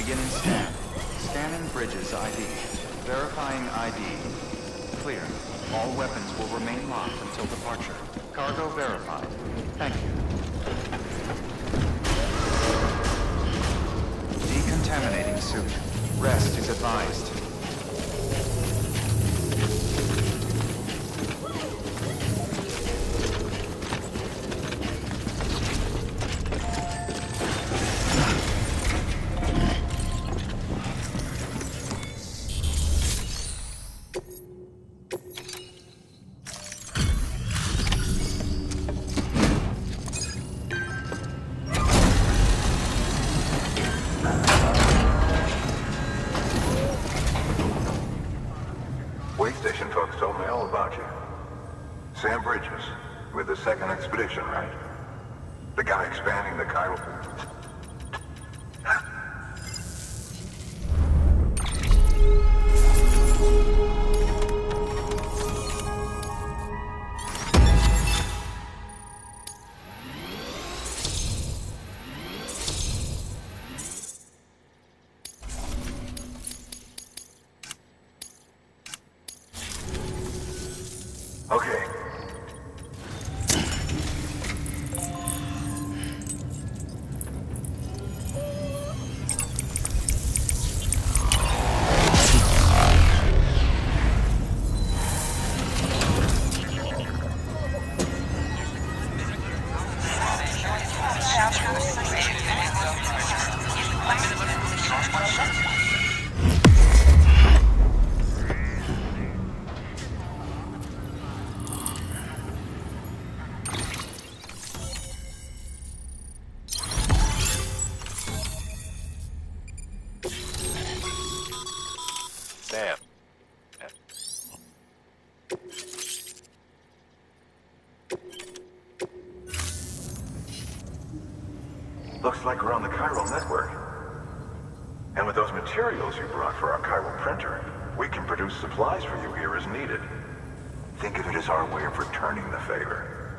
Beginning scan. Scanning bridges ID. Verifying ID. Clear. All weapons will remain locked until departure. Cargo verified. Thank you. Decontaminating suit. Rest is advised. Sam Bridges, with the second expedition, right? The guy expanding the chiral... Okay. Sam. Looks like we're on the chiral network. And with those materials you brought for our chiral printer, we can produce supplies for you here as needed. Think of it as our way of returning the favor.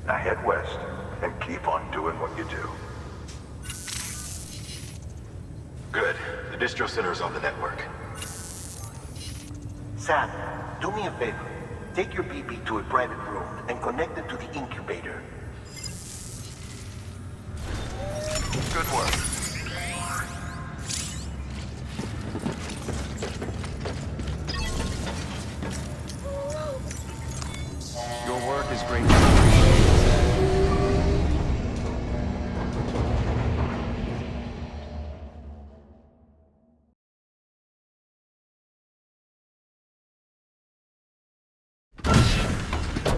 Now head west and keep on doing what you do. Good. The distro center is on the network. Sam, do me a favor. Take your BB to a private room and connect it to the incubator. Good work. Your work is great.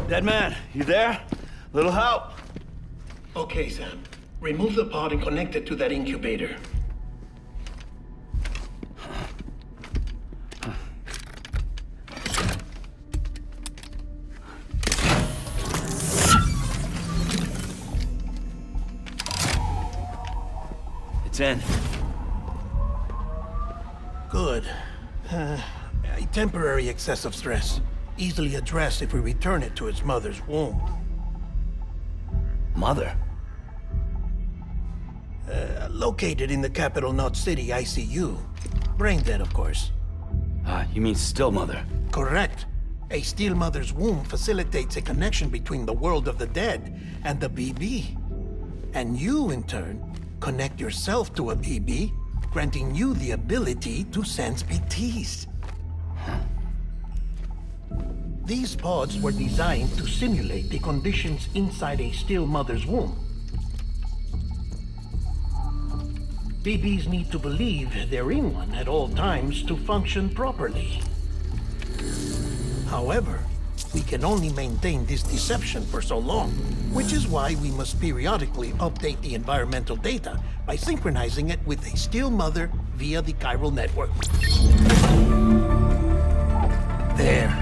Dead man, you there? Little help? Okay, Sam. Remove the pod and connect it to that incubator. It's in. Good. A temporary excessive stress. Easily addressed if we return it to its mother's womb. Mother? Located in the capital Knot City ICU. Brain dead, of course. You mean still mother? Correct. A still mother's womb facilitates a connection between the world of the dead and the BB. And you, in turn, connect yourself to a BB, granting you the ability to sense BTs. These pods were designed to simulate the conditions inside a still mother's womb. BBs need to believe they're in one at all times to function properly. However, we can only maintain this deception for so long, which is why we must periodically update the environmental data by synchronizing it with a still mother via the chiral network. There.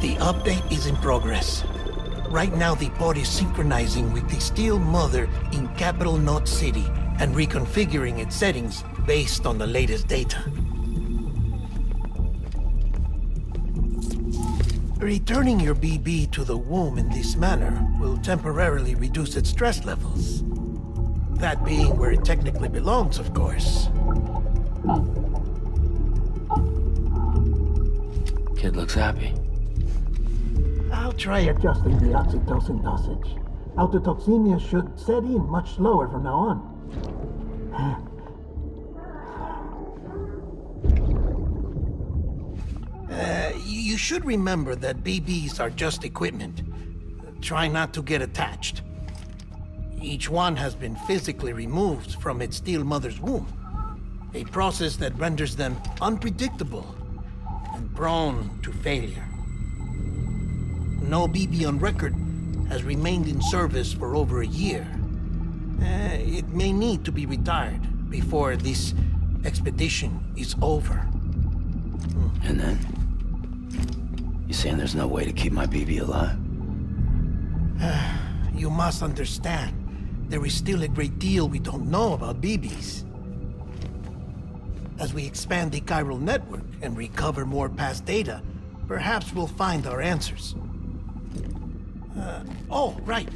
The update is in progress. Right now, the pod is synchronizing with the still mother in capital Knot City and reconfiguring its settings based on the latest data. Returning your BB to the womb in this manner will temporarily reduce its stress levels. That being where it technically belongs, of course. Kid looks happy. I'll try adjusting the oxytocin dosage. Autotoxemia should set in much slower from now on. You should remember that BBs are just equipment. Try not to get attached. Each one has been physically removed from its steel mother's womb. A process that renders them unpredictable and prone to failure. No BB on record has remained in service for over a year. It may need to be retired before this expedition is over. And then? You saying there's no way to keep my BB alive? You must understand, there is still a great deal we don't know about BBs. As we expand the chiral network and recover more past data, perhaps we'll find our answers. Oh, right.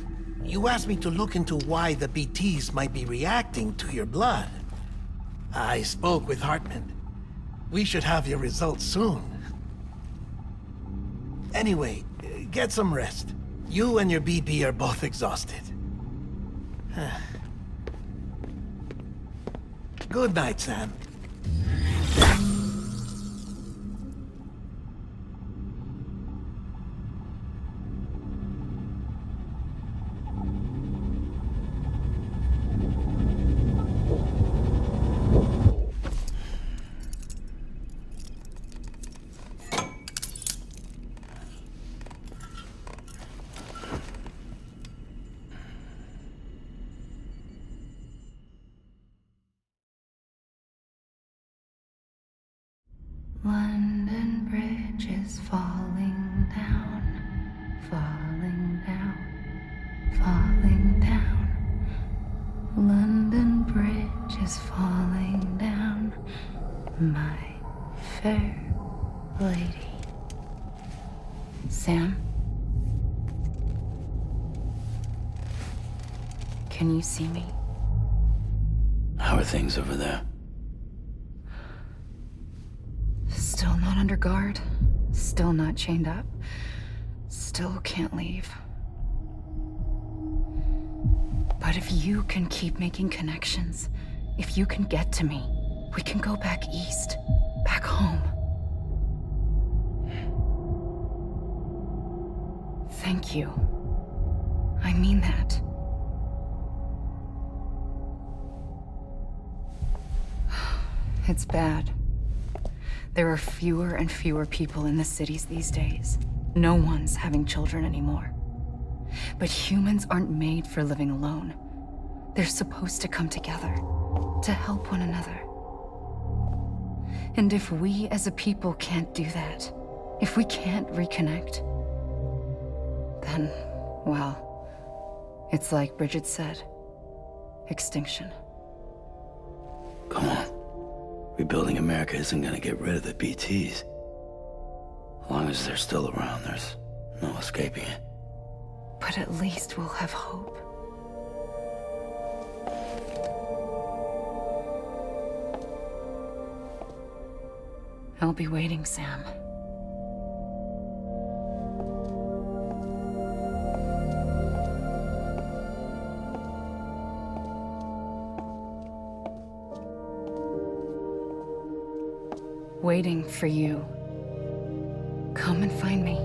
You asked me to look into why the BTs might be reacting to your blood. I spoke with Hartman. We should have your results soon. Anyway, get some rest. You and your BB are both exhausted. Good night, Sam. London Bridge is falling down, falling down, falling down. London Bridge is falling down, my fair lady. Sam? Can you see me? How are things over there? Still not under guard, still not chained up, still can't leave. But if you can keep making connections, if you can get to me, we can go back east, back home. Thank you. I mean that. It's bad. There are fewer and fewer people in the cities these days. No one's having children anymore. But humans aren't made for living alone. They're supposed to come together, to help one another. And if we as a people can't do that, if we can't reconnect, then, well, it's like Bridget said, extinction. Come on. Rebuilding America isn't gonna get rid of the BTs. As long as they're still around, there's no escaping it. But at least we'll have hope. I'll be waiting, Sam. Waiting for you. Come and find me.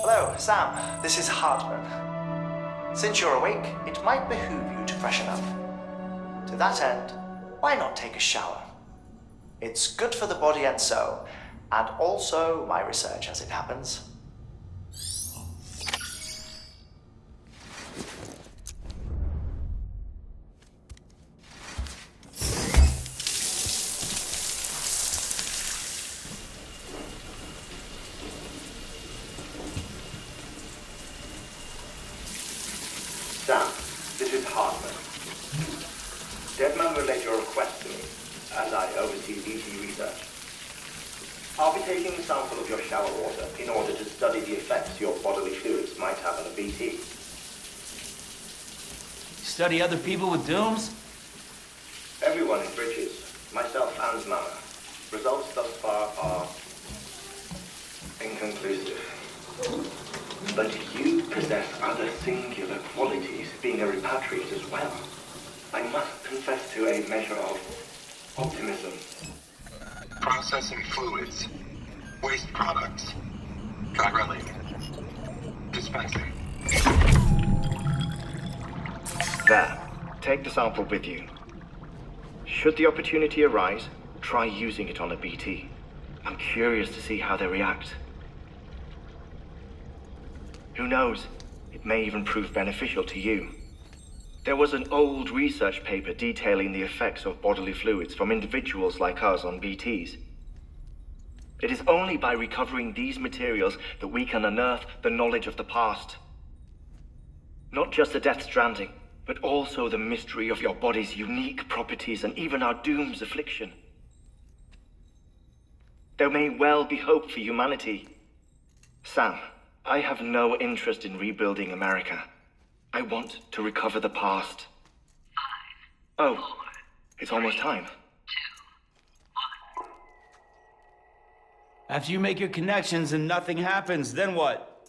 Hello, Sam. This is Hartman. Since you're awake, it might behoove you to freshen up. To that end, why not take a shower? It's good for the body and soul, and also my research as it happens. Sam, this is Hartman. relate your request to me, as I oversee BT research. I'll be taking a sample of your shower water in order to study the effects your bodily fluids might have on a BT. Study other people with dooms? Everyone in Bridges, myself and Mama. Results thus far are inconclusive. But you possess other singular qualities, being a repatriate as well. I must confess to a measure of optimism. Processing fluids. Waste products. Drilling. Dispensing. There. Take the sample with you. Should the opportunity arise, try using it on a BT. I'm curious to see how they react. Who knows? It may even prove beneficial to you. There was an old research paper detailing the effects of bodily fluids from individuals like us on BTs. It is only by recovering these materials that we can unearth the knowledge of the past. Not just the Death Stranding, but also the mystery of your body's unique properties and even our doom's affliction. There may well be hope for humanity. Sam, I have no interest in rebuilding America. I want to recover the past. 5, oh, 4, it's almost time. 2, 1. After you make your connections and nothing happens, then what?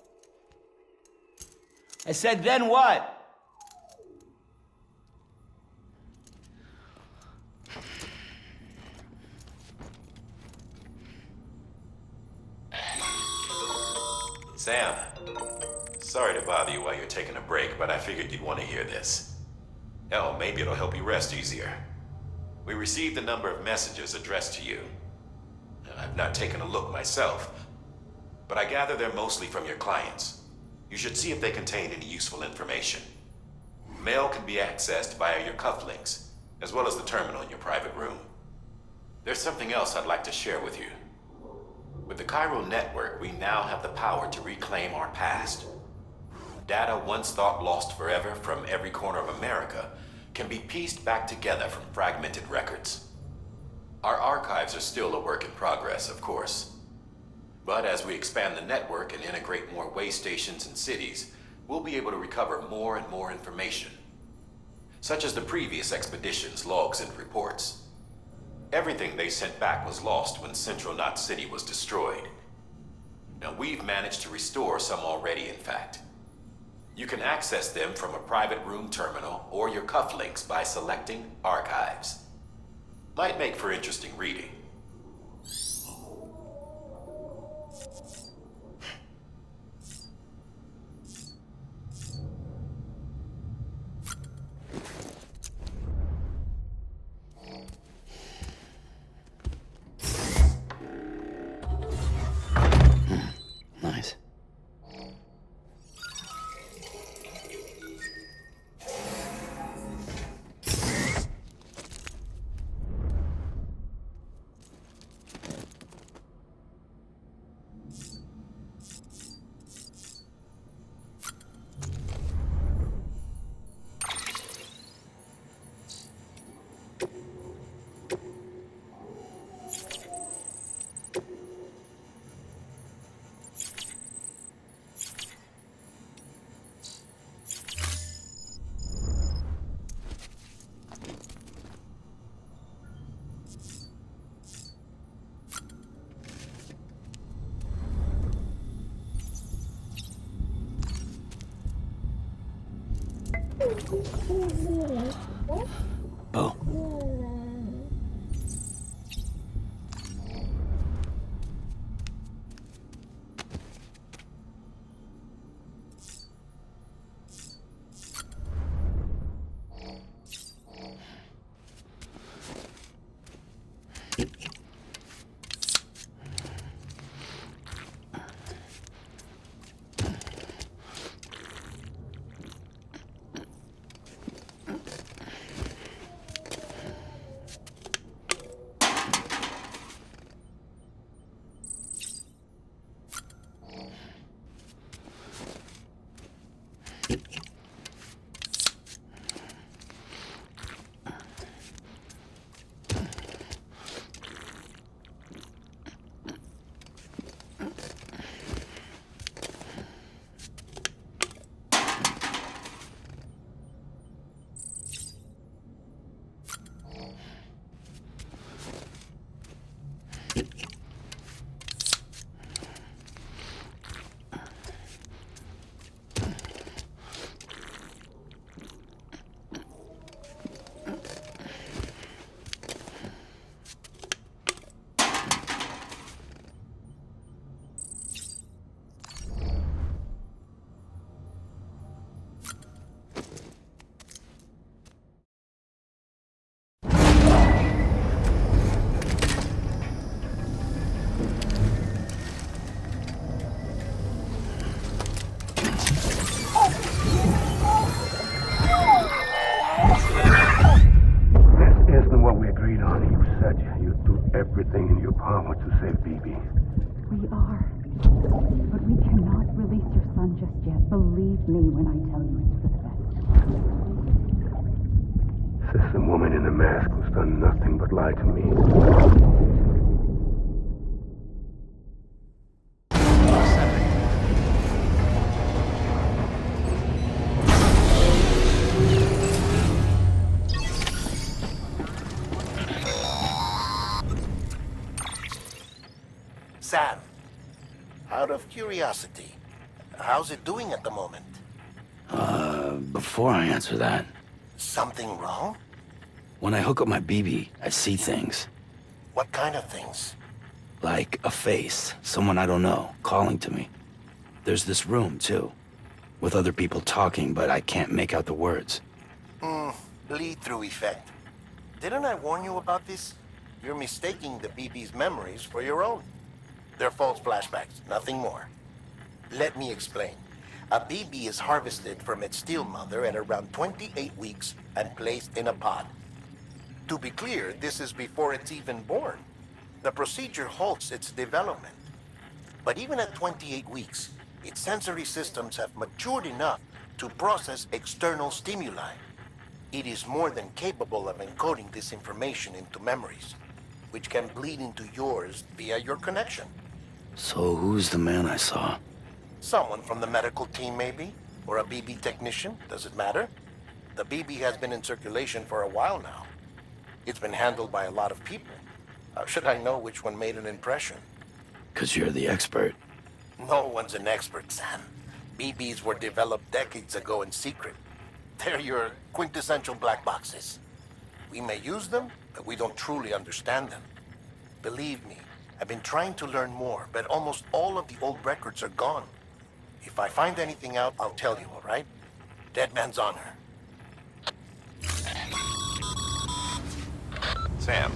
I said, then what? Sam, sorry to bother you while you're taking a break, but I figured you'd want to hear this. Hell, maybe it'll help you rest easier. We received a number of messages addressed to you. I've not taken a look myself, but I gather they're mostly from your clients. You should see if they contain any useful information. Mail can be accessed via your cufflinks, as well as the terminal in your private room. There's something else I'd like to share with you. With the Chiral network, we now have the power to reclaim our past. Data once thought lost forever from every corner of America can be pieced back together from fragmented records. Our archives are still a work in progress, of course. But as we expand the network and integrate more way stations and cities, we'll be able to recover more and more information, such as the previous expedition's logs and reports. Everything they sent back was lost when Central Knot City was destroyed. Now, we've managed to restore some already, in fact. You can access them from a private room terminal or your cufflinks by selecting Archives. Might make for interesting reading. Nice. Bo. said you'd do everything in your power to save BB. We are. But we cannot release your son just yet. Believe me when I tell you it's for the best. Says the woman in the mask who's done nothing but lie to me. Sam, out of curiosity, how's it doing at the moment? Before I answer that, Something wrong? when I hook up my BB, I see things. What kind of things? Like a face, someone I don't know, calling to me. There's this room, too, with other people talking, but I can't make out the words. Bleed-through effect. Didn't I warn you about this? You're mistaking the BB's memories for your own. They're false flashbacks, nothing more. Let me explain. A BB is harvested from its steel mother at around 28 weeks and placed in a pod. To be clear, this is before it's even born. The procedure halts its development. But even at 28 weeks, its sensory systems have matured enough to process external stimuli. It is more than capable of encoding this information into memories, which can bleed into yours via your connection. So who's the man I saw? Someone from the medical team, maybe? Or a BB technician? Does it matter? The BB has been in circulation for a while now. It's been handled by a lot of people. How should I know which one made an impression? 'Cause you're the expert. No one's an expert, Sam. BBs were developed decades ago in secret. They're your quintessential black boxes. We may use them, but we don't truly understand them. Believe me, I've been trying to learn more, but almost all of the old records are gone. If I find anything out, I'll tell you, all right? Dead man's honor. Sam,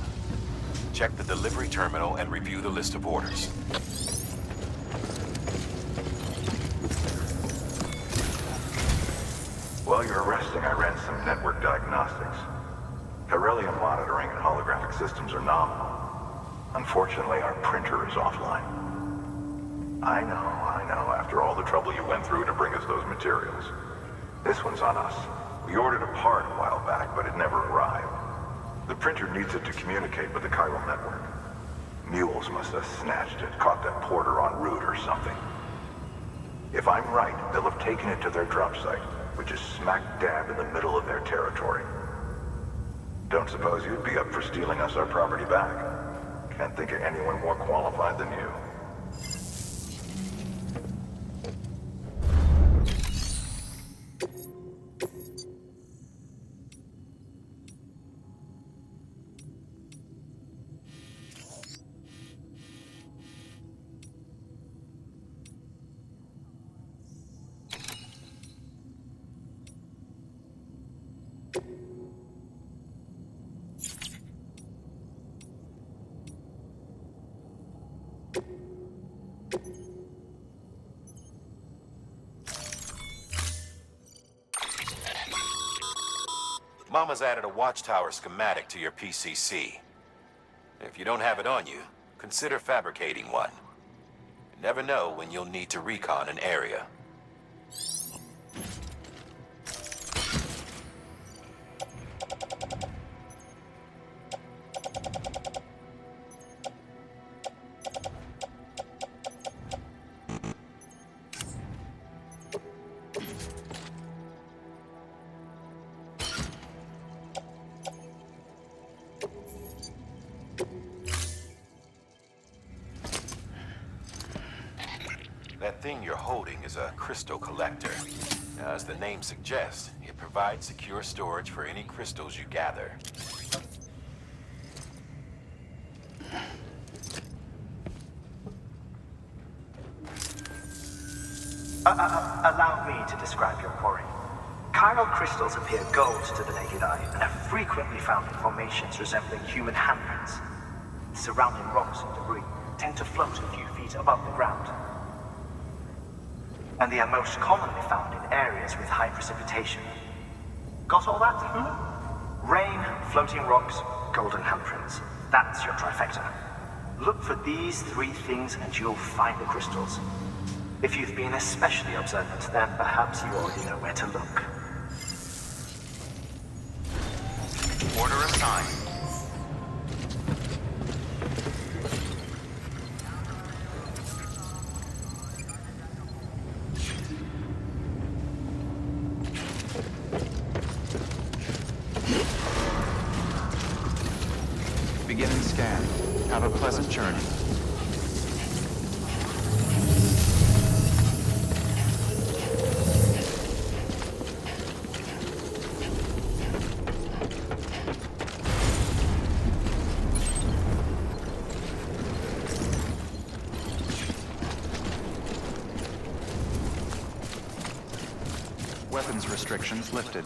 check the delivery terminal and review the list of orders. While you're resting, I ran some network diagnostics. Beryllium monitoring and holographic systems are nominal. Unfortunately, our printer is offline. I know. After all the trouble you went through to bring us those materials. This one's on us. We ordered a part a while back, but it never arrived. The printer needs it to communicate with the chiral network. Mules must have snatched it, caught that porter en route or something. If I'm right, they'll have taken it to their drop site, which is smack dab in the middle of their territory. Don't suppose you'd be up for stealing us our property back? Can't think of anyone more qualified than you. Mama's added a watchtower schematic to your PCC. If you don't have it on you, consider fabricating one. You never know when you'll need to recon an area. That thing you're holding is a crystal collector. Now, as the name suggests, it provides secure storage for any crystals you gather. Allow me to describe your quarry. Chiral crystals appear gold to the naked eye and are frequently found in formations resembling human handprints. Surrounding rocks and debris tend to float a few feet above the ground. And they are most commonly found in areas with high precipitation. Got all that? Rain, floating rocks, golden handprints. That's your trifecta. Look for these 3 things and you'll find the crystals. If you've been especially observant, then perhaps you already know where to look. Order assigned. Beginning scan. Have a pleasant journey. Weapons restrictions lifted.